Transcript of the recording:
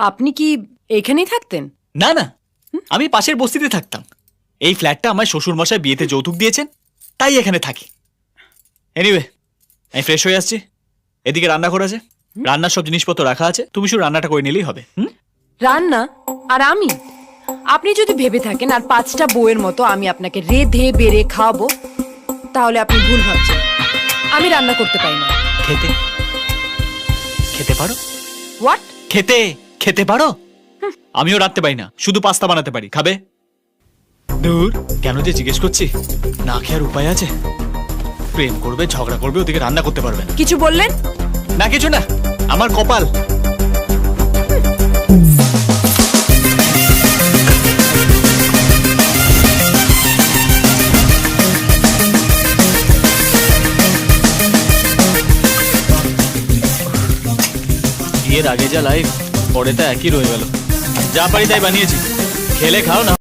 আপনি কি এখানেই থাকতেন? না না, আমি পাশের বস্তিতে থাকতাম। এই ফ্ল্যাটটা আমার শ্বশুর মশাই বিয়েতে যৌতুক দিয়েছেন, তাই এখানে থাকি। এনিওয়ে, আমি ফ্রেশ হয়ে আসছি। এদিকে রান্নাঘর আছে, রান্নার সব জিনিসপত্র রাখা আছে, তুমি শুধু রান্নাটা করে নিলেই হবে। রান্না? আর আমি? আপনি যদি ভেবে থাকেন আর 5টা বউয়ের মতো আমি আপনাকে রেধে বেড়ে খাওয়াবো, তাহলে আপনি ভুল ভাবছেন। আমি রান্না করতে পারি না। খেতে খেতে পারো? হোয়াট? খেতে খেতে পারো? আমিও রাখতে পারি না, শুধু পাস্তা বানাতে পারি। খাবে? দূর, কেন যে জিজ্ঞেস করছি, না খেয়ার উপায় আছে? প্রেম করবে, ঝগড়া করবে, ওদিকে রান্না করতে পারবে না। কিছু বললেন? না কিছু না, আমার কপাল। বিয়ের আগে যা লাইফ, পরে তা একই রয়ে গেল। যা পারি তাই বানিয়েছি, খেলে খাও না।